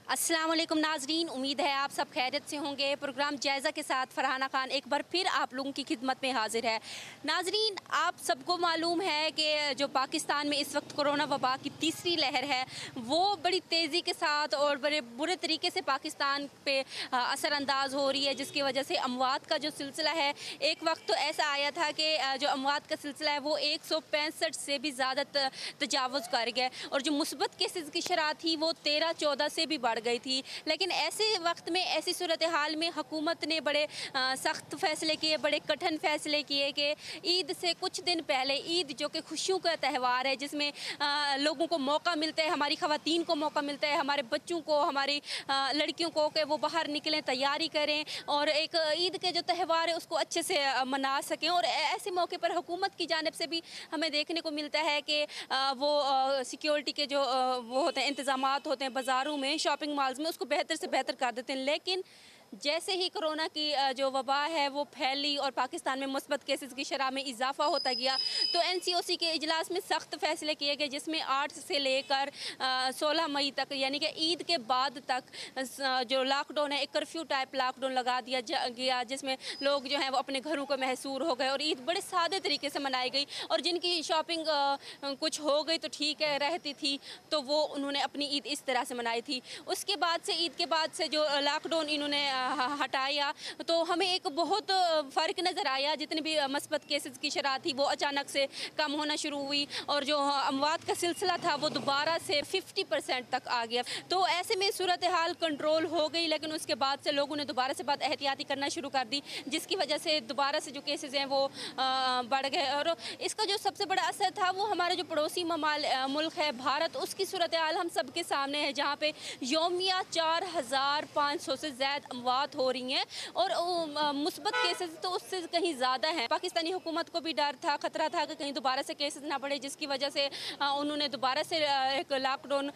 अस्सलाम वालेकुम नाजरीन, उम्मीद है आप सब खैरियत से होंगे। प्रोग्राम जायज़ा के साथ फरहाना खान एक बार फिर आप लोगों की खिदमत में हाजिर है। नाजरीन, आप सबको मालूम है कि जो पाकिस्तान में इस वक्त कोरोना वबा की तीसरी लहर है वो बड़ी तेज़ी के साथ और बड़े बुरे तरीके से पाकिस्तान पे असरअंदाज हो रही है, जिसकी वजह से अमवात का जो सिलसिला है, एक वक्त तो ऐसा आया था कि जो अमवात का सिलसिला है वो 165 से भी ज़्यादा तजावुज़ कर गया और जो मुस्बत केसेस की शरह थी वो 13-14 से भी बढ़ गई थी। लेकिन ऐसे वक्त में, ऐसी सूरत हाल में हुकूमत ने बड़े सख्त फैसले किए, बड़े कठिन फैसले किए कि ईद से कुछ दिन पहले, ईद जो कि खुशियों का त्यौहार है, जिसमें लोगों को मौका मिलता है, हमारी ख़वातीन को मौका मिलता है, हमारे बच्चों को, हमारी लड़कियों को, कि वो बाहर निकलें, तैयारी करें और एक ईद के जो त्यौहार है उसको अच्छे से मना सकें। और ऐसे मौके पर हुकूमत की जानिब से भी हमें देखने को मिलता है कि वो सिक्योरिटी के जो वो होते हैं, इंतज़ामात होते हैं बाज़ारों में, शॉपिंग मॉल्स में, उसको बेहतर से बेहतर कर देते हैं। लेकिन जैसे ही कोरोना की जो वबा है वो फैली और पाकिस्तान में मुस्बत केसेस की शरह में इजाफा होता गया, तो एनसीओसी के इजलास में सख्त फैसले किए गए, जिसमें 8 से लेकर 16 मई तक, यानी कि ईद के बाद तक जो लॉकडाउन है, एक कर्फ्यू टाइप लॉकडाउन लगा दिया गया, जिसमें लोग जो हैं वो अपने घरों को महसूर हो गए और ईद बड़े सादे तरीके से मनाई गई। और जिनकी शॉपिंग कुछ हो गई तो ठीक है, रहती थी, तो वो उन्होंने अपनी ईद इस तरह से मनाई थी। उसके बाद से, ईद के बाद से जो लॉकडाउन इन्होंने हटाया, तो हमें एक बहुत फ़र्क नज़र आया। जितने भी मस्बत केसेस की शरह थी वो अचानक से कम होना शुरू हुई और जो अमवात का सिलसिला था वो दोबारा से 50% तक आ गया। तो ऐसे में सूरत हाल कंट्रोल हो गई, लेकिन उसके बाद से लोगों ने दोबारा से बात एहतियाती करना शुरू कर दी, जिसकी वजह से दोबारा से जो केसेस हैं वो बढ़ गए। और इसका जो सबसे बड़ा असर था वो हमारे जो पड़ोसी मुल्क है भारत, उसकी सूरत हाल हम सबके सामने है, जहाँ पे यौमिया 4500 से ज़्यादा अमवात हो रही हैं और मुस्बत केसेस तो उससे कहीं ज़्यादा हैं। पाकिस्तानी हुकूमत को भी डर था, ख़तरा था कि कहीं दोबारा से केसेस ना बढ़े, जिसकी वजह से उन्होंने दोबारा से एक लॉकडाउन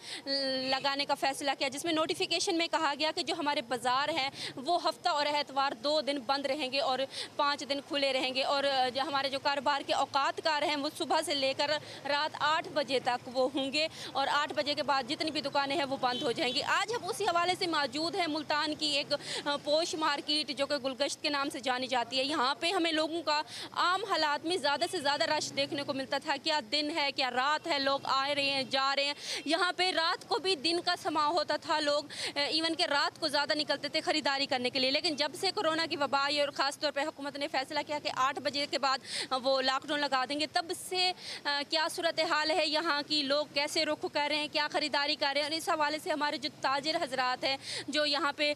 लगाने का फ़ैसला किया, जिसमें नोटिफिकेशन में कहा गया कि जो हमारे बाज़ार हैं वो हफ्ता और एतवार 2 दिन बंद रहेंगे और 5 दिन खुले रहेंगे और जो हमारे जो कारोबार के औकातकार हैं वो सुबह से लेकर रात 8 बजे तक वो होंगे और 8 बजे के बाद जितनी भी दुकानें हैं वो बंद हो जाएंगी। आज हम उसी हवाले से मौजूद हैं मुल्तान की एक पोश मार्केट, जो कि गुलगश्त के नाम से जानी जाती है। यहाँ पे हमें लोगों का आम हालात में ज़्यादा से ज़्यादा रश देखने को मिलता था। क्या दिन है, क्या रात है, लोग आ रहे हैं, जा रहे हैं। यहाँ पे रात को भी दिन का समा होता था, लोग इवन के रात को ज़्यादा निकलते थे ख़रीदारी करने के लिए। लेकिन जब से कोरोना की वबा आई और ख़ास तौर पर हुकूमत ने फैसला किया कि 8 बजे के बाद वो लॉकडाउन लगा देंगे, तब से क्या सूरत हाल है यहाँ की, लोग कैसे रुख कर रहे हैं, क्या ख़रीदारी कर रहे हैं। और इस हवाले से हमारे जो ताजिर हजरात हैं, जो यहाँ पे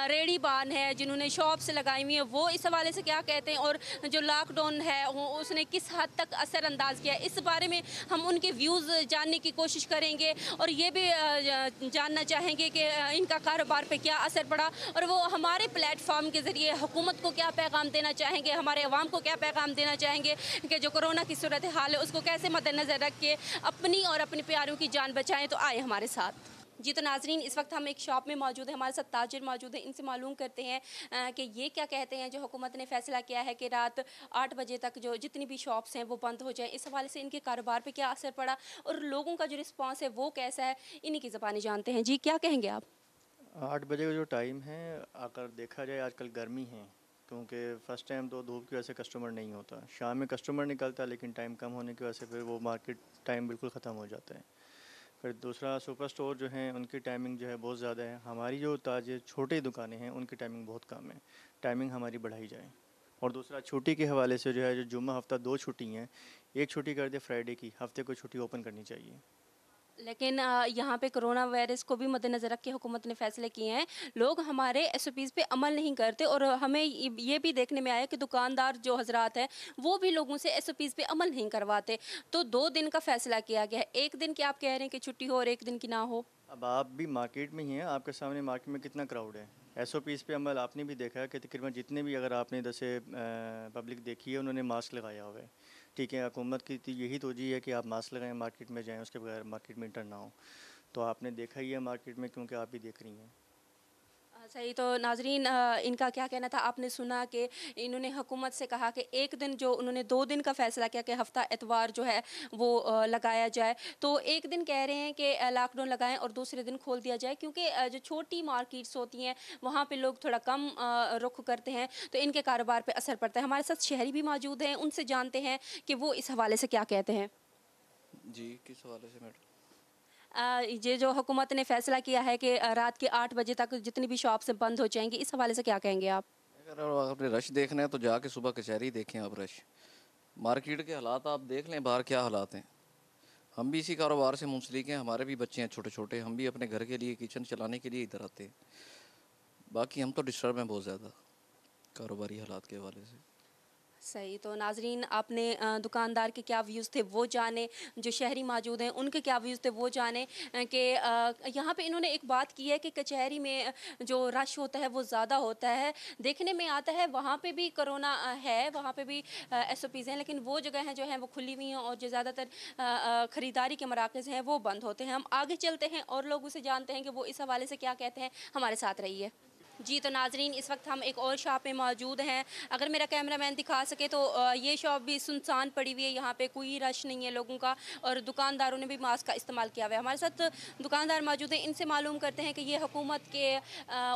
रेडी बान है, जिन्होंने शॉप्स लगाई हुई हैं, वो इस हवाले से क्या कहते हैं और जो लॉकडाउन है उसने किस हद तक असरअंदाज किया है, इस बारे में हम उनके व्यूज़ जानने की कोशिश करेंगे और ये भी जानना चाहेंगे कि इनका कारोबार पे क्या असर पड़ा और वो हमारे प्लेटफॉर्म के ज़रिए हुकूमत को क्या पैगाम देना चाहेंगे, हमारे अवाम को क्या पैगाम देना चाहेंगे कि जो कोरोना की सूरत हाल है उसको कैसे मद्देनज़र रख के अपनी और अपने प्यारों की जान बचाएं। तो आए हमारे साथ। जी, तो नाजरीन, इस वक्त हम एक शॉप में मौजूद हैं, हमारे साथ ताजिर मौजूद हैं, इनसे मालूम करते हैं कि ये क्या कहते हैं जो हुकूमत ने फ़ैसला किया है कि रात 8 बजे तक जो जितनी भी शॉप्स हैं वो बंद हो जाए। इस हवाले से इनके कारोबार पे क्या असर पड़ा और लोगों का जो रिस्पॉन्स है वो कैसा है, इन्हीं की ज़बानी जानते हैं। जी, क्या कहेंगे आप? 8 बजे का जो टाइम है, अगर देखा जाए आजकल गर्मी है, क्योंकि फ़र्स्ट टाइम तो धूप की वजह से कस्टमर नहीं होता, शाम में कस्टमर निकलता है, लेकिन टाइम कम होने की वजह से फिर वो मार्केट टाइम बिल्कुल ख़त्म हो जाता है। फिर दूसरा, सुपर स्टोर जो हैं उनकी टाइमिंग जो है बहुत ज़्यादा है, हमारी जो ताजे छोटी दुकानें हैं उनकी टाइमिंग बहुत कम है, टाइमिंग हमारी बढ़ाई जाए। और दूसरा, छुट्टी के हवाले से जो है, जो जुम्मा हफ़्ता 2 छुट्टी हैं, एक छुट्टी कर दे फ्राइडे की, हफ़्ते को छुट्टी ओपन करनी चाहिए। लेकिन यहाँ पे कोरोना वायरस को भी मद्देनज़र रख के हुकूमत ने फ़ैसले किए हैं। लोग हमारे एसओपीज़ पे अमल नहीं करते और हमें ये भी देखने में आया कि दुकानदार जो हज़रात हैं वो भी लोगों से एसओपीज़ पे अमल नहीं करवाते। तो 2 दिन का फ़ैसला किया गया है। एक दिन की आप कह रहे हैं कि छुट्टी हो और एक दिन की ना हो। अब आप भी मार्केट में ही हैं, आपके सामने मार्केट में कितना क्राउड है। एसओपीज़ पे अमल आपने भी देखा है कि तकरीबन जितने भी, अगर आपने जैसे पब्लिक देखी है, उन्होंने मास्क लगाया हुआ है। ठीक है, हुकूमत की तो यही तोजी है कि आप मास्क लगाएं, मार्केट में जाएं, उसके बगैर मार्केट में इंटर ना हो। तो आपने देखा ही है मार्केट में, क्योंकि आप भी देख रही हैं। सही तो नाज़रीन इनका क्या कहना था आपने सुना कि इन्होंने हुकूमत से कहा कि एक दिन जो उन्होंने 2 दिन का फ़ैसला किया कि हफ़्ता इतवार जो है वो लगाया जाए। तो एक दिन कह रहे हैं कि लॉकडाउन लगाएँ और दूसरे दिन खोल दिया जाए क्योंकि जो छोटी मार्केट्स होती हैं वहाँ पे लोग थोड़ा कम रुख करते हैं तो इनके कारोबार पे असर पड़ता है। हमारे साथ शहरी भी मौजूद हैं, उनसे जानते हैं कि वो इस हवाले से क्या कहते हैं। जी, किस हवाले से मैडम? ये जो हुकूमत ने फ़ैसला किया है कि रात के 8 बजे तक जितनी भी शॉप्स बंद हो जाएँगी, इस हवाले से क्या कहेंगे आप? अगर आपने रश देखना है तो जाके सुबह कचहरी देखें आप रश। मार्केट के हालात आप देख लें बाहर क्या हालात हैं। हम भी इसी कारोबार से मुंसलिक हैं, हमारे भी बच्चे हैं छोटे-छोटे, हम भी अपने घर के लिए किचन चलाने के लिए इधर आते हैं। बाकी हम तो डिस्टर्ब हैं बहुत ज़्यादा कारोबारी हालात के हवाले से। सही तो नाज़रीन आपने दुकानदार के क्या व्यूज़ थे वो जाने, जो शहरी मौजूद हैं उनके क्या व्यूज़ थे वो जाने कि यहाँ पे इन्होंने एक बात की है कि कचहरी में जो रश होता है वो ज़्यादा होता है। देखने में आता है वहाँ पे भी कोरोना है, वहाँ पे भी एसओपीज़ हैं लेकिन वो जगह हैं जो हैं वो खुली हुई हैं और जो ज़्यादातर ख़रीदारी के मराकज़ हैं वो बंद होते हैं। हम आगे चलते हैं और लोगों से जानते हैं कि वो इस हवाले से क्या कहते हैं। हमारे साथ रहिए। जी, तो नाज़रीन इस वक्त हम एक और शॉप में मौजूद हैं। अगर मेरा कैमरामैन दिखा सके तो ये शॉप भी सुनसान पड़ी हुई है, यहाँ पे कोई रश नहीं है लोगों का और दुकानदारों ने भी मास्क का इस्तेमाल किया हुआ है। हमारे साथ दुकानदार मौजूद हैं, इनसे मालूम करते हैं कि ये हुकूमत के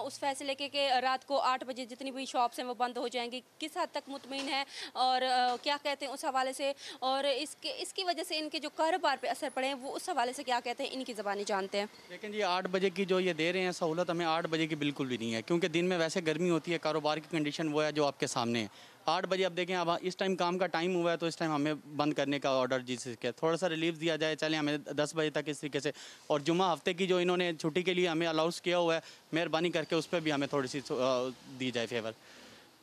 उस फैसले के रात को 8 बजे जितनी भी शॉप्स हैं वो बंद हो जाएँगी, किस हद तक मुतमिन है और क्या कहते हैं उस हवाले से और इसकी वजह से इनके जो कारोबार पे असर पड़े हैं वो उस हवाले से क्या कहते हैं, इनकी ज़बानी जानते हैं। लेकिन ये 8 बजे की जो ये दे रहे हैं सहूलत हमें 8 बजे की बिल्कुल भी नहीं है क्योंकि दिन में वैसे गर्मी होती है, कारोबार की कंडीशन वो है जो आपके सामने है। 8 बजे अब देखें, अब इस टाइम काम का टाइम हुआ है तो इस टाइम हमें बंद करने का ऑर्डर जिससे थोड़ा सा रिलीफ दिया जाए, चले हमें 10 बजे तक इस तरीके से। और जुम्मा हफ्ते की जो इन्होंने छुट्टी के लिए हमें अलाउंस किया हुआ है, मेहरबानी करके उस पर भी हमें थोड़ी सी दी जाए फेवर।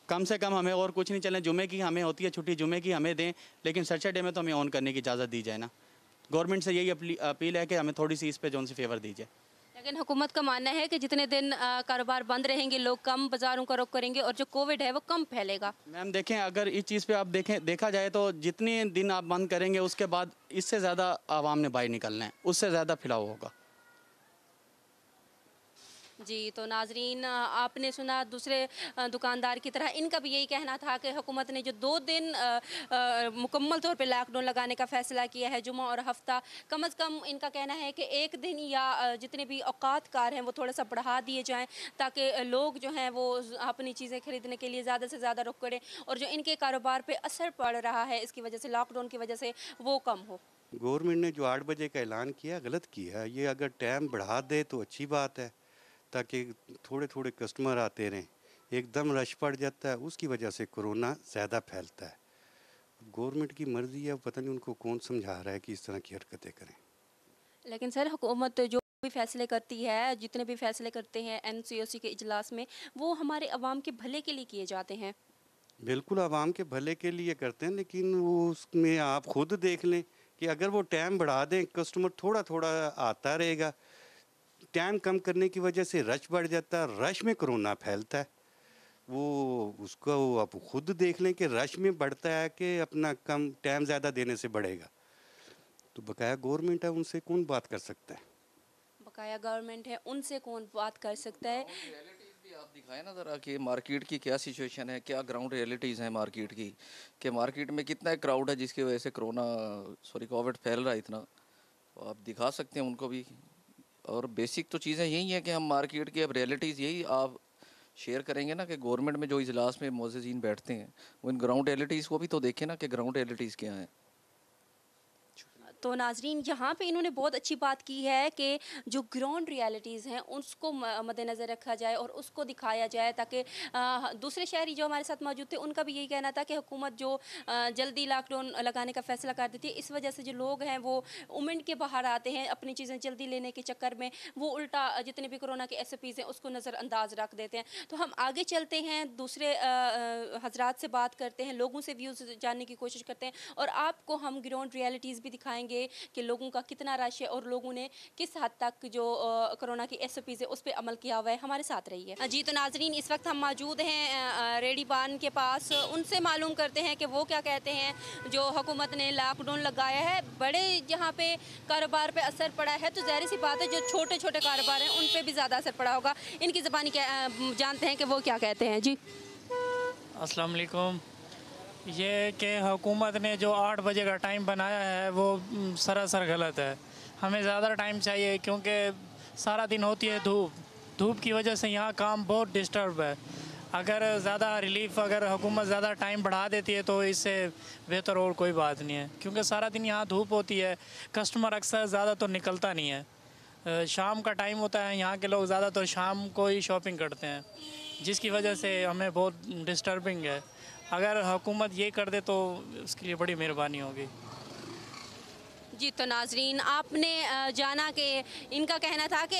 कम से कम हमें और कुछ नहीं, चलें जुमे की हमें होती है छुट्टी, जुमे की हमें दें, लेकिन सैटरडे में तो हमें ऑन करने की इजाज़त दी जाए ना। गवर्नमेंट से यही अपील है कि हमें थोड़ी सी इस पे जो सी फेवर दीजिए। लेकिन हुकूमत का मानना है कि जितने दिन कारोबार बंद रहेंगे लोग कम बाज़ारों का रुख करेंगे और जो कोविड है वो कम फैलेगा। मैम देखें, अगर इस चीज़ पे आप देखा जाए तो जितने दिन आप बंद करेंगे उसके बाद इससे ज़्यादा आवाम ने बाहर निकलना है, उससे ज़्यादा फैलाव होगा। जी, तो नाज़रीन आपने सुना दूसरे दुकानदार की तरह इनका भी यही कहना था कि हुकूमत ने जो 2 दिन मुकम्मल तौर पे लॉकडाउन लगाने का फ़ैसला किया है, जुमा और हफ़्ता, कम अज़ कम इनका कहना है कि 1 दिन या जितने भी औकात कार हैं वो थोड़ा-सा बढ़ा दिए जाएँ ताकि लोग जो हैं वो अपनी चीज़ें खरीदने के लिए ज़्यादा से ज़्यादा रुख करें और जो इनके कारोबार पे असर पड़ रहा है इसकी वजह से, लॉकडाउन की वजह से, वो कम हो। गवर्नमेंट ने जो 8 बजे का ऐलान किया गलत किया है। ये अगर टाइम बढ़ा दे तो अच्छी बात है ताकि थोड़े थोड़े कस्टमर आते रहें। एकदम रश पड़ जाता है, उसकी वजह से कोरोना ज़्यादा फैलता है। गवर्नमेंट की मर्ज़ी है, पता नहीं उनको कौन समझा रहा है कि इस तरह की हरकतें करें। लेकिन सर हुकूमत जो भी फ़ैसले करती है, जितने भी फ़ैसले करते हैं एनसीओसी के इजलास में, वो हमारे अवाम के भले के लिए किए जाते हैं। बिल्कुल आवाम के भले के लिए करते हैं, लेकिन वो उसमें आप खुद देख लें कि अगर वो टाइम बढ़ा दें, कस्टमर थोड़ा थोड़ा आता रहेगा। टाइम कम करने की वजह से रश बढ़ जाता है, रश में कोरोना फैलता है। वो उसको आप खुद देख लें कि रश में बढ़ता है कि अपना कम टाइम ज़्यादा देने से बढ़ेगा। तो बकाया गवर्नमेंट है, उनसे कौन बात कर सकता है। बकाया गवर्नमेंट है, उनसे कौन बात कर सकता है। रियलिटीज़ भी आप दिखाएं ना ज़रा कि मार्केट की क्या सिचुएशन है, क्या ग्राउंड रियलिटीज़ हैं मार्केट की, कि मार्केट में कितना क्राउड है जिसकी वजह से कोविड फैल रहा है इतना। तो आप दिखा सकते हैं उनको भी। और बेसिक तो चीज़ें यही हैं कि हम मार्केट की अब रियलिटीज़ यही आप शेयर करेंगे ना कि गवर्नमेंट में जो इजलास में मोअज़्ज़िज़ीन बैठते हैं वो इन ग्राउंड रियलिटीज़ को भी तो देखें ना कि ग्राउंड रियलिटीज़ क्या हैं। तो नाजरीन यहाँ पे इन्होंने बहुत अच्छी बात की है कि जो ग्राउंड रियलिटीज़ हैं उसको मद्देनज़र रखा जाए और उसको दिखाया जाए ताकि दूसरे शहरी जो हमारे साथ मौजूद थे उनका भी यही कहना था कि हुकूमत जो जल्दी लॉकडाउन लगाने का फ़ैसला कर देती है, इस वजह से जो लोग हैं वो उमंड के बाहर आते हैं अपनी चीज़ें जल्दी लेने के चक्कर में, वो उल्टा जितने भी कोरोना के SOPs हैं उसको नज़रअंदाज रख देते हैं। तो हम आगे चलते हैं, दूसरे हजरात से बात करते हैं, लोगों से व्यूज़ जानने की कोशिश करते हैं और आपको हम ग्राउंड रियलिटीज़ भी दिखाएंगे जानेंगे कि लोगों का कितना रश है और लोगों ने किस हद तक जो कोरोना की SOPs है उस पर अमल किया हुआ है। हमारे साथ रही है जी। तो नाजरीन, इस वक्त हम मौजूद हैं रेडी बान के पास, उनसे मालूम करते हैं कि वो क्या कहते हैं। जो हुकूमत ने लॉकडाउन लगाया है, बड़े जहाँ पे कारोबार पे असर पड़ा है, तो ज़ाहिर सी बात है जो छोटे छोटे कारोबार हैं उन पे भी ज़्यादा असर पड़ा होगा। इनकी ज़बानी क्या जानते हैं कि वो क्या कहते हैं जी। अस्सलाम वालेकुम। ये कि हुकूमत ने जो 8 बजे का टाइम बनाया है वो सरासर गलत है। हमें ज़्यादा टाइम चाहिए क्योंकि सारा दिन होती है धूप की वजह से यहाँ काम बहुत डिस्टर्ब है। अगर ज़्यादा रिलीफ, अगर हुकूमत ज़्यादा टाइम बढ़ा देती है तो इससे बेहतर और कोई बात नहीं है, क्योंकि सारा दिन यहाँ धूप होती है, कस्टमर अक्सर ज़्यादा तो निकलता नहीं है। शाम का टाइम होता है, यहाँ के लोग ज़्यादातर शाम को ही शॉपिंग करते हैं, जिसकी वजह से हमें बहुत डिस्टर्बिंग है। अगर हुकूमत ये कर दे तो उसके लिए बड़ी मेहरबानी होगी जी। तो नाजरीन, आपने जाना कि इनका कहना था कि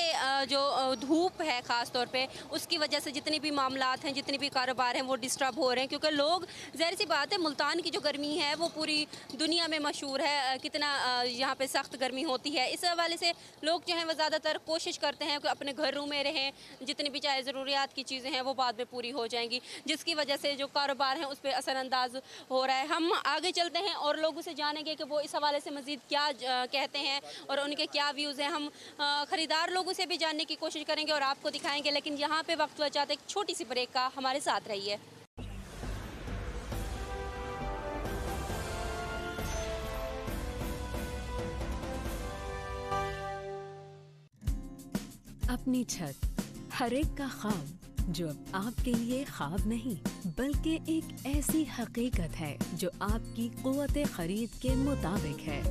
जो धूप है ख़ास तौर पे, उसकी वजह से जितने भी मामलात हैं, जितने भी कारोबार हैं वो डिस्टर्ब हो रहे हैं, क्योंकि लोग, ज़ाहिर सी बात है, मुल्तान की जो गर्मी है वो पूरी दुनिया में मशहूर है, कितना यहाँ पे सख्त गर्मी होती है। इस हवाले से लोग जो हैं वो ज़्यादातर कोशिश करते हैं कि अपने घरों में रहें, जितनी भी चाहे ज़रूरियात की चीज़ें हैं वो बाद में पूरी हो जाएंगी, जिसकी वजह से जो कारोबार हैं उस पर असरअंदाज हो रहा है। हम आगे चलते हैं और लोगों से जानेंगे कि वो इस हवाले से मज़ीद क्या कहते हैं और उनके क्या व्यूज़ हैं। हम ख़रीदार लोगों से भी जानने की कोशिश करेंगे और आपको दिखाएंगे, लेकिन यहाँ पे वक्त बचाते एक छोटी सी ब्रेक का। हमारे साथ रहिए। अपनी छत, हर एक का ख्वाब, जो अब आपके लिए ख्वाब नहीं बल्कि एक ऐसी हकीकत है जो आपकी क़ुव्वत खरीद के मुताबिक है।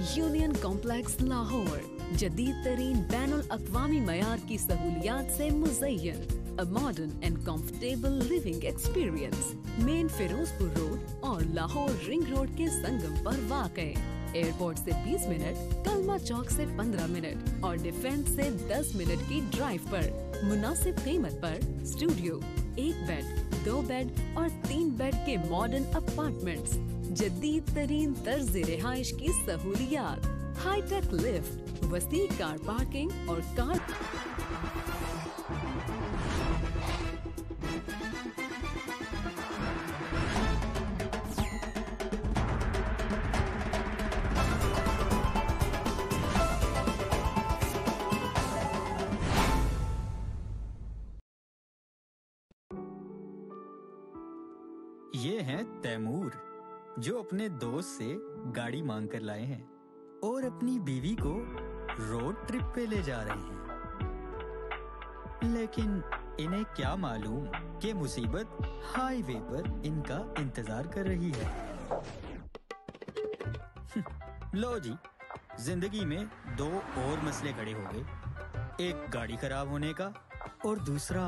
यूनियन कॉम्प्लेक्स लाहौर जदीद तरीन बैनुल अक़वामी मयार की सहूलियात से मुज़य्यन, a modern and comfortable living experience, main Firozpur road और लाहौर रिंग रोड के संगम पर वाक़े। एयरपोर्ट से 20 मिनट, कलमा चौक से 15 मिनट और डिफेंस से 10 मिनट की ड्राइव पर मुनासिब कीमत पर स्टूडियो, 1 बेड, 2 बेड और 3 बेड के मॉडर्न अपार्टमेंट्स, जदीद तरीन तर्ज रिहाइश की सहूलियात, हाईटेक लिफ्ट, वसी कार पार्किंग और कार। ये हैं तैमूर, जो अपने दोस्त से गाड़ी मांग कर लाए हैं और अपनी बीवी को रोड ट्रिप पे ले जा रहे हैं। लेकिन इन्हें क्या मालूम कि मुसीबत हाईवे पर इनका इंतजार कर रही है। लो जी, जिंदगी में 2 और मसले खड़े हो गए, एक गाड़ी खराब होने का और दूसरा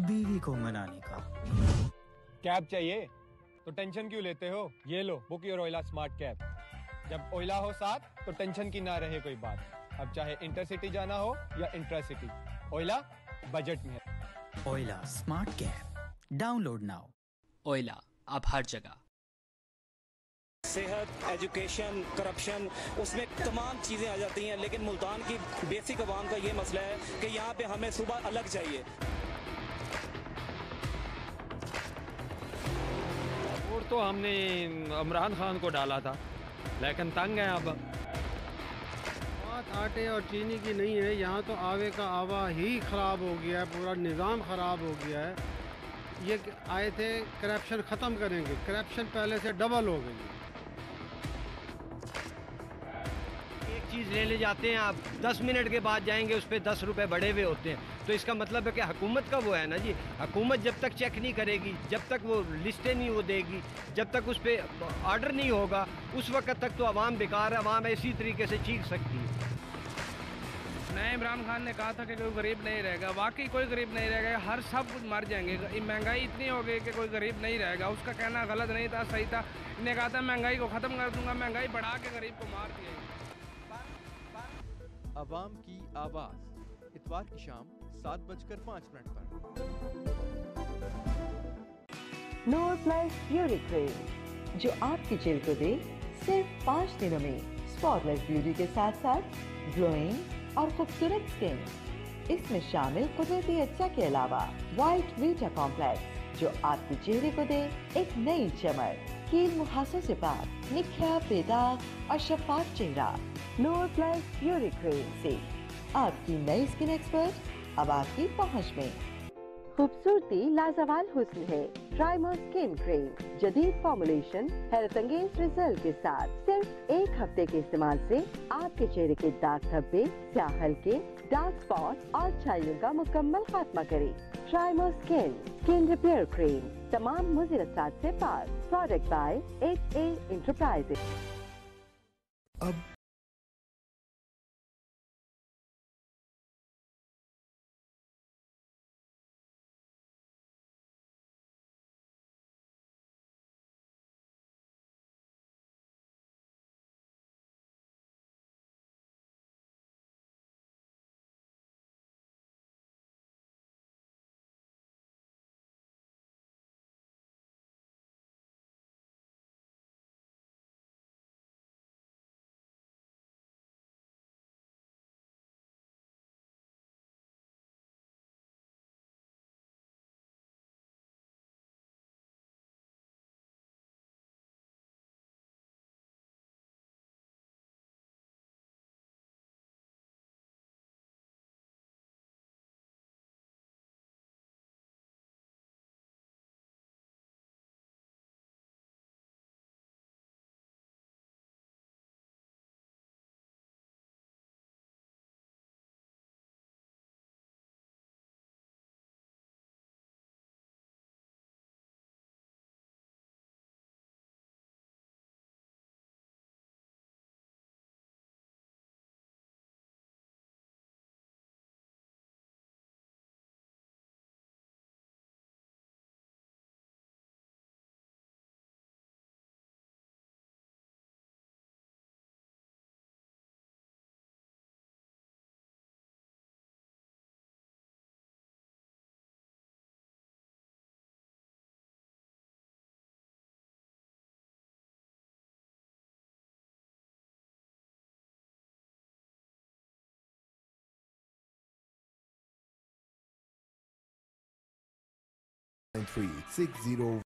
बीवी को मनाने का। कैब चाहिए तो टेंशन क्यों लेते हो? ये लो, बुक योर ओइला स्मार्ट कैब। जब ओइला हो साथ तो टेंशन की ना रहे कोई बात। अब चाहे इंटरसिटी जाना हो या इंट्रासिटी, ओइला बजट में है। ओइला स्मार्ट कैब, डाउनलोड नाउ। ओइला, अब हर जगह। सेहत, एजुकेशन, करप्शन, उसमें तमाम चीज़ें आ जाती हैं, लेकिन मुल्तान की बेसिक अवाम का ये मसला है कि यहाँ पे हमें सुबह अलग चाहिए। और तो हमने इमरान खान को डाला था, लेकिन तंग है अब। बात आटे और चीनी की नहीं है, यहाँ तो आवे का आवा ही ख़राब हो गया है, पूरा निज़ाम ख़राब हो गया है। ये आए थे करप्शन ख़त्म करेंगे, करप्शन पहले से डबल हो गई है। एक चीज़ ले जाते हैं आप, 10 मिनट के बाद जाएंगे उस पर 10 रुपए बढ़े हुए होते हैं, तो इसका मतलब है कि हुकूमत का वो है ना जी। हुकूमत जब तक चेक नहीं करेगी, जब तक वो लिस्टें नहीं वो देगी, जब तक उस पर ऑर्डर नहीं होगा, उस वक्त तक तो आवाम बेकार है, आवाम इसी तरीके से चीख सकती है। नए इमरान खान ने कहा था कि कोई गरीब नहीं रहेगा, वाकई कोई गरीब नहीं रहेगा, हर सब कुछ मर जाएंगे। महंगाई इतनी हो गई कि कोई गरीब नहीं रहेगा। उसका कहना गलत नहीं था, सही था। इन्हें कहा था महंगाई को ख़त्म कर दूंगा, महंगाई बढ़ा के गरीब को मार दिया। अवाम की आवाज़, इतवार की शाम 7:05 पर। नोर प्लस प्योरिक क्रीम, जो आपकी जेल को दे सिर्फ 5 दिनों में स्पॉटलेस ब्यूटी के साथ साथ ग्लोइंग और खूबसूरत स्किन। इसमें शामिल कुदरती अच्छा के अलावा वाइट वीटा कॉम्प्लेक्स जो आपके चेहरे को दे एक नई चमक। कील मुहासों से पाक, निखरा, बेदाग और शफाफ चेहरा। फ्लोर प्लस ब्यूटी क्रीम से आपकी नई स्किन एक्सपर्ट अब आपकी पहुंच में। खूबसूरती लाजवाल हुस्न है। ट्राइमर स्किन क्रीम जदीद फॉर्मुलेशन, हैरत अंगेज रिजल्ट के साथ सिर्फ 1 हफ्ते के इस्तेमाल से आपके चेहरे के दाग धब्बे, स्याह हल्के, डार्क स्पॉट और छाइयों का मुकम्मल खात्मा करे। ट्राइमर स्किन रिपेयर क्रीम तमाम मुज़िर असरात से पाक। Product by 8A enterprises. अब Three 60.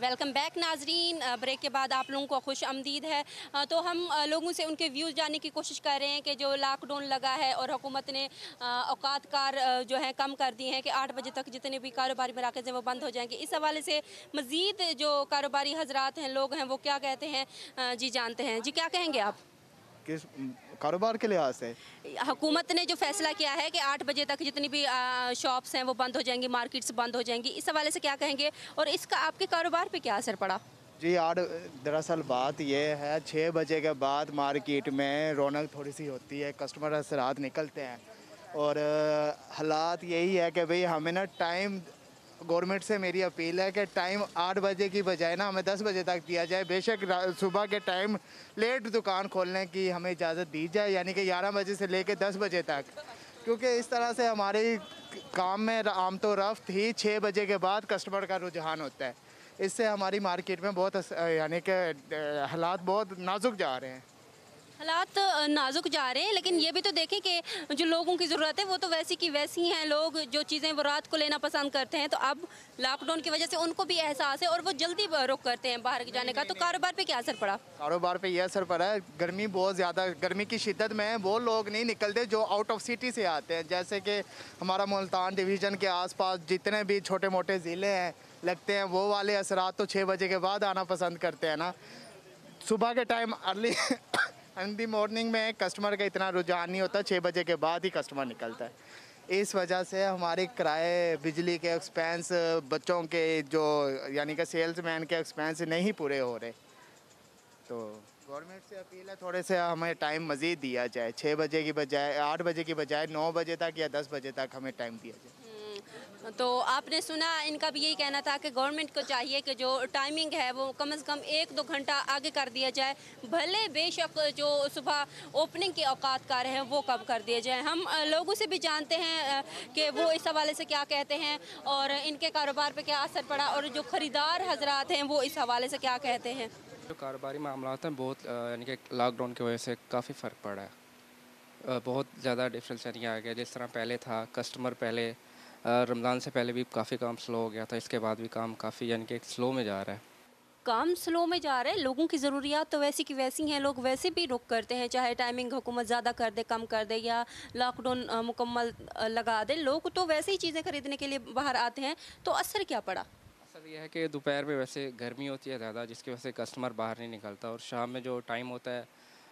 वेलकम बैक नाजरीन। ब्रेक के बाद आप लोगों को खुश आमदीद है। तो हम लोगों से उनके व्यूज़ जानने की कोशिश कर रहे हैं कि जो लॉकडाउन लगा है और हुकूमत ने औकात कार जो है कम कर दिए हैं कि 8 बजे तक जितने भी कारोबारी मराकज़ हैं वो बंद हो जाएंगे। इस हवाले से मज़ीद जो कारोबारी हजरात हैं, लोग हैं, वो क्या कहते हैं जी जानते हैं। जी क्या कहेंगे आप किस कारोबार के लिहाज से? हुकूमत ने जो फैसला किया है कि 8 बजे तक जितनी भी शॉप्स हैं वो बंद हो जाएंगी, मार्केट्स बंद हो जाएंगी, इस हवाले से क्या कहेंगे और इसका आपके कारोबार पे क्या असर पड़ा? जी दरअसल बात यह है 6 बजे के बाद मार्केट में रौनक थोड़ी सी होती है, कस्टमर असरात निकलते हैं और हालात यही है कि भाई हमें ना टाइम, गवर्नमेंट से मेरी अपील है कि टाइम 8 बजे की बजाय ना हमें 10 बजे तक दिया जाए। बेशक सुबह के टाइम लेट दुकान खोलने की हमें इजाज़त दी जाए, यानी कि 11 बजे से लेकर 10 बजे तक, क्योंकि इस तरह से हमारे काम में आम तो रफ्त ही 6 बजे के बाद कस्टमर का रुझान होता है। इससे हमारी मार्केट में बहुत यानी कि हालात बहुत नाजुक जा रहे हैं। हालात नाजुक जा रहे हैं, लेकिन ये भी तो देखें कि जो लोगों की ज़रूरत है वो तो वैसी की वैसी हैं। लोग जो चीज़ें वो रात को लेना पसंद करते हैं, तो अब लॉकडाउन की वजह से उनको भी एहसास है और वो जल्दी रुख करते हैं बाहर जाने का। तो कारोबार पे क्या असर पड़ा? कारोबार पे ये असर पड़ा है, गर्मी बहुत ज़्यादा, गर्मी की शिद्दत में वो लोग नहीं निकलते जो आउट ऑफ सिटी से आते हैं। जैसे कि हमारा मुल्तान डिवीज़न के आसपास जितने भी छोटे मोटे ज़िले हैं लगते हैं, वो वाले असरात तो 6 बजे के बाद आना पसंद करते हैं ना। सुबह के time early in the morning में कस्टमर का इतना रुझान नहीं होता, 6 बजे के बाद ही कस्टमर निकलता है। इस वजह से हमारे किराए, बिजली के एक्सपेंस, बच्चों के जो यानी कि सेल्समैन के एक्सपेंस नहीं पूरे हो रहे। तो गवर्नमेंट से अपील है थोड़े से हमें टाइम मज़ीद दिया जाए, 6 बजे की बजाय 8 बजे की बजाय 9 बजे तक या 10 बजे तक हमें टाइम दिया जाए। तो आपने सुना, इनका भी यही कहना था कि गवर्नमेंट को चाहिए कि जो टाइमिंग है वो कम से कम 1-2 घंटा आगे कर दिया जाए, भले बेशक जो सुबह ओपनिंग के औकात कार हैं वो कम कर दिए जाए। हम लोगों से भी जानते हैं कि वो इस हवाले से क्या कहते हैं और इनके कारोबार पे क्या असर पड़ा, और जो ख़रीदार हजरात हैं वो इस हवाले से क्या कहते हैं। जो कारोबारी मामला हैं बहुत यानी कि लॉकडाउन की वजह से काफ़ी फ़र्क पड़ा है, बहुत ज़्यादा डिफरेंस यानी आ गया। जिस तरह पहले था, कस्टमर पहले रमज़ान से पहले भी काफ़ी काम स्लो हो गया था, इसके बाद भी काम काफ़ी यानी कि स्लो में जा रहा है। काम स्लो में जा रहा है, लोगों की ज़रूरियात तो वैसी की वैसी हैं, लोग वैसे भी रुक करते हैं, चाहे टाइमिंग हुकूमत ज़्यादा कर दे, कम कर दे या लॉकडाउन मुकम्मल लगा दे, लोग तो वैसे ही चीज़ें ख़रीदने के लिए बाहर आते हैं। तो असर क्या पड़ा? असर यह है कि दोपहर में वैसे गर्मी होती है ज़्यादा, जिसकी वजह से कस्टमर बाहर नहीं निकलता, और शाम में जो टाइम होता है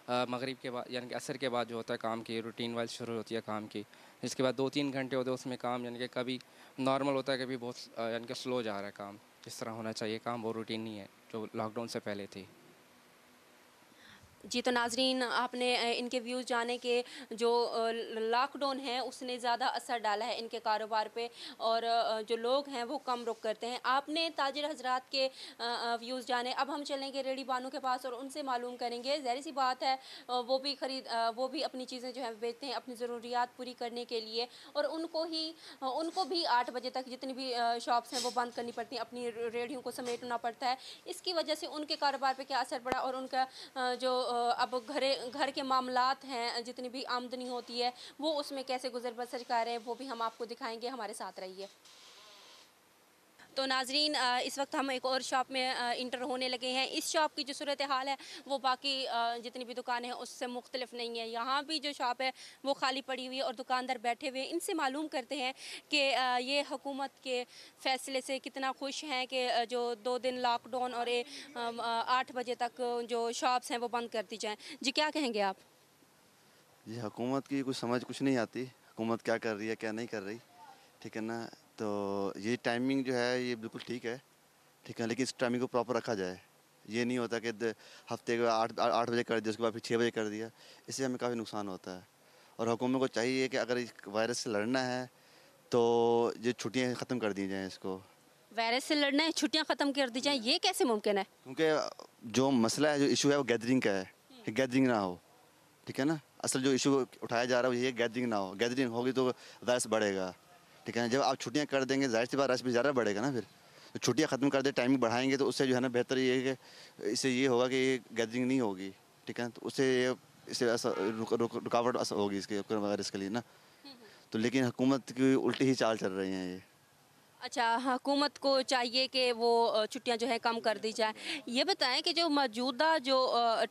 मगरिब के बाद यानी कि असर के बाद जो होता है काम की रूटीन वाइज शुरू होती है काम की, इसके बाद 2-3 घंटे होते हैं उसमें काम यानी कि कभी नॉर्मल होता है, कभी बहुत यानी कि स्लो जा रहा है काम। जिस तरह होना चाहिए काम वो रूटीन नहीं है जो लॉकडाउन से पहले थी। जी, तो नाजरीन, आपने इनके व्यूज़ जाने के जो लॉकडाउन है उसने ज़्यादा असर डाला है इनके कारोबार पे, और जो लोग हैं वो कम रुक करते हैं। आपने ताजिर हजरात के व्यूज़ जाने, अब हम चलेंगे रेडी बानों के पास और उनसे मालूम करेंगे। ज़ाहिर सी बात है वो भी अपनी चीज़ें जो है बेचते हैं अपनी ज़रूरियात पूरी करने के लिए, और उनको भी 8 बजे तक जितनी भी शॉप्स हैं वो बंद करनी पड़ती हैं, अपनी रेडियों को समेटना पड़ता है। इसकी वजह से उनके कारोबार पे क्या असर पड़ा, और उनका जो अब घर के मामलात हैं, जितनी भी आमदनी होती है वो उसमें कैसे गुजर बसर कर रहे हैं, वो भी हम आपको दिखाएंगे। हमारे साथ रहिए। तो नाजरीन, इस वक्त हम एक और शॉप में इंटर होने लगे हैं। इस शॉप की जो सूरत हाल है वो बाकी जितनी भी दुकानें हैं उससे मुख्तलिफ नहीं है। यहाँ भी जो शॉप है वो खाली पड़ी हुई है और दुकानदार बैठे हुए हैं। इनसे मालूम करते हैं कि ये हुकूमत के फ़ैसले से कितना खुश हैं कि जो 2 दिन लॉकडाउन और 8 बजे तक जो शॉप्स हैं वो बंद कर दी जाएँ। जी, क्या कहेंगे आप? जी, हुकूमत की कुछ नहीं आती, हुकूमत क्या कर रही है क्या नहीं कर रही, ठीक है ना। तो ये टाइमिंग जो है ये बिल्कुल ठीक है, लेकिन इस टाइमिंग को प्रॉपर रखा जाए। ये नहीं होता कि हफ्ते को 8 बजे कर दिया, उसके बाद फिर 6 बजे कर दिया, इससे हमें काफ़ी नुकसान होता है। और हुकूमत को चाहिए कि अगर इस वायरस से लड़ना है तो ये छुट्टियाँ ख़त्म कर दी जाएँ। इसको वायरस से लड़ना है, छुट्टियाँ ख़त्म कर दी जाएँ, ये कैसे मुमकिन है? क्योंकि जो मसला है, जो इशू है वो गैदरिंग का है कि गैदरिंग ना हो, ठीक है ना। असल जो इशू उठाया जा रहा है वो ये गैदरिंग ना हो, गैदरिंग होगी तो वायरस बढ़ेगा, ठीक है ना। जब आप छुट्टियां कर देंगे जाहिर सी बात रश भी ज़्यादा बढ़ेगा ना। फिर तो छुट्टियां ख़त्म कर दे, टाइमिंग बढ़ाएंगे तो उससे जो है ना बेहतर ये है कि इससे ये होगा कि ये गैदरिंग नहीं होगी, ठीक है। तो इससे रुकावट होगी इसके वायरस के लिए ना। तो लेकिन हुकूमत की उल्टी ही चाल चल रही हैं ये। अच्छा, हुकूमत को चाहिए कि वो छुट्टियां जो है कम कर दी जाए। ये बताएं कि जो मौजूदा जो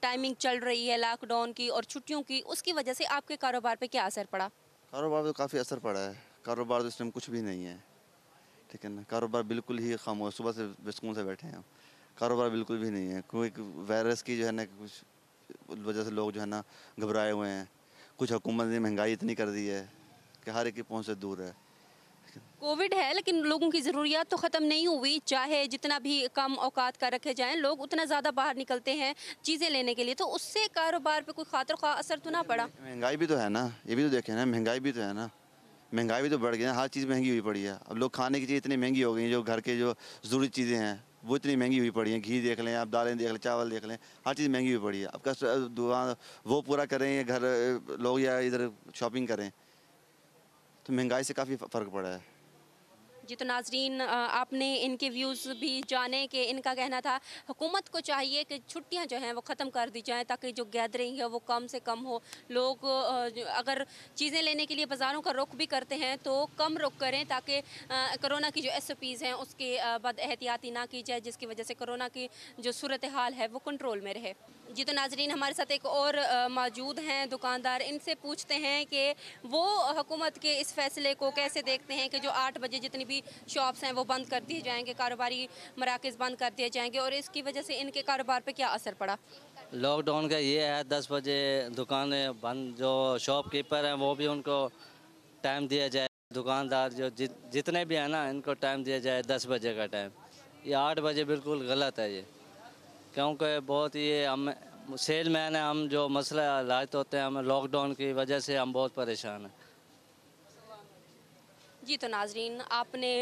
टाइमिंग चल रही है लॉकडाउन की और छुट्टियों की, उसकी वजह से आपके कारोबार पे क्या असर पड़ा? कारोबार तो काफ़ी असर पड़ा है। कारोबार तो इस टाइम कुछ भी नहीं है, ठीक है ना। कारोबार बिल्कुल ही खामोश, सुबह से बेसुकून से बैठे हैं। कारोबार बिल्कुल भी नहीं है, कोई वायरस की जो है ना कुछ वजह से लोग जो है ना घबराए हुए हैं। कुछ हुकूमत ने महंगाई इतनी कर दी है कि हर एक की पहुँच से दूर है। कोविड है लेकिन लोगों की ज़रूरियात तो ख़त्म नहीं हुई, चाहे जितना भी कम औकात का रखे जाएं, लोग उतना ज़्यादा बाहर निकलते हैं चीज़ें लेने के लिए, तो उससे कारोबार पे कोई खातिर ख़्वाह असर तो ना पड़ा? महंगाई भी तो है ना, ये भी तो देखें ना, महंगाई भी तो है ना। महंगाई भी तो बढ़ गई है, हर चीज़ महंगी हुई पड़ी है। अब लोग खाने की चीज़ इतनी महंगी हो गई हैं, जो घर के जो ज़रूरी चीज़ें हैं वो इतनी महंगी हुई पड़ी हैं। घी देख लें आप, दालें देख लें, चावल देख लें, हर चीज़ महंगी हुई पड़ी है। अब दुकान वो पूरा करें या घर लोग या इधर शॉपिंग करें, तो महंगाई से काफ़ी फ़र्क पड़ा है। जी, तो नाजरीन, आपने इनके व्यूज़ भी जाने कि इनका कहना था हुकूमत को चाहिए कि छुट्टियां जो हैं वो ख़त्म कर दी जाएं ताकि जो गैदरिंग है वो कम से कम हो। लोग अगर चीज़ें लेने के लिए बाज़ारों का रुख भी करते हैं तो कम रुख करें ताकि कोरोना की जो SOPs हैं उसकी बद एहतियाती ना की जाए, जिसकी वजह से कोरोना की जो सूरत हाल है वो कंट्रोल में रहे। जी, तो नाजरीन, हमारे साथ एक और मौजूद हैं दुकानदार, इनसे पूछते हैं कि वो हुकूमत के इस फैसले को कैसे देखते हैं कि जो 8 बजे जितनी भी शॉप्स हैं वो बंद कर दिए जाएंगे, कारोबारी मराकज़ बंद कर दिए जाएंगे, और इसकी वजह से इनके कारोबार पे क्या असर पड़ा? लॉकडाउन का ये है 10 बजे दुकानें बंद, जो शॉपकीपर हैं वो भी उनको टाइम दिया जाए, दुकानदार जो जितने भी हैं ना इनको टाइम दिया जाए 10 बजे का टाइम। ये 8 बजे बिल्कुल गलत है ये, क्योंकि बहुत ये हम सेलमैन हैं, हम जो मसला लायत होते हैं, हमें लॉकडाउन की वजह से हम बहुत परेशान हैं। जी तो नाजरीन आपने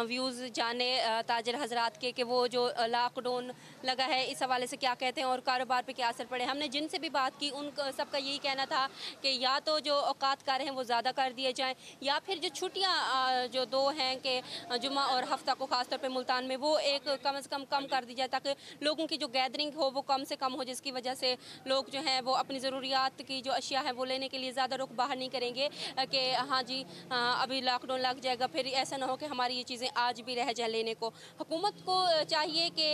व्यूज़ जाने ताजर हजरात के कि वो जो लॉकडाउन लगा है इस हवाले से क्या कहते हैं और कारोबार पे क्या असर पड़े। हमने जिनसे भी बात की उन सबका यही कहना था कि या तो जो औकातकार हैं वो ज़्यादा कर दिए जाएं या फिर जो छुट्टियां जो दो हैं कि जुमा और हफ्ता को ख़ासतौर पे मुल्तान में वो एक कम से कम कर दी जाए ताकि लोगों की जो गैदरिंग हो वो कम से कम हो, जिसकी वजह से लोग जो हैं वो अपनी ज़रूरियात की जो अशिया है वो लेने के लिए ज़्यादा रुख बाहर नहीं करेंगे कि हाँ जी अभी लॉकडाउन लग जाएगा, फिर ऐसा ना हो कि हमारी ये चीज़ें आज भी रह जाए लेने को। हुकूमत को चाहिए कि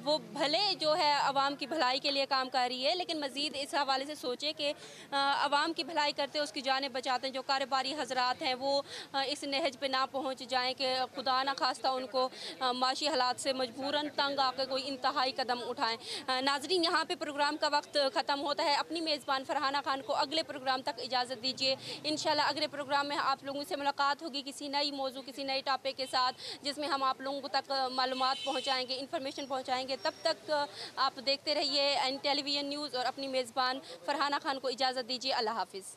वो भले जो है आवाम की भलाई के लिए काम कर रही है लेकिन मज़ीद इस हवाले से सोचे कि आवाम की भलाई करते उसकी जानें बचाते हैं। जो कारोबारी हजरात हैं वो इस नहज पे ना पहुँच जाएँ कि खुदा ना खास्ता उनको माशी हालात से मजबूरन तंग आकर कोई इंतहाई कदम उठाएँ। नाजरीन यहाँ पर प्रोग्राम का वक्त ख़त्म होता है। अपनी मेज़बान फरहाना खान को अगले प्रोग्राम तक इजाज़त दीजिए। इंशाल्लाह अगले प्रोग्राम में आप लोगों से मुलाकात होगी किसी नई मौजू किसी नए टॉपिक के साथ जिसमें हम आप लोगों तक मालूमात पहुंचाएंगे, इंफॉर्मेशन पहुंचाएंगे। तब तक आप देखते रहिए एन टेलीविज़न न्यूज़ और अपनी मेज़बान फरहाना खान को इजाज़त दीजिए। अल्लाह हाफिज़।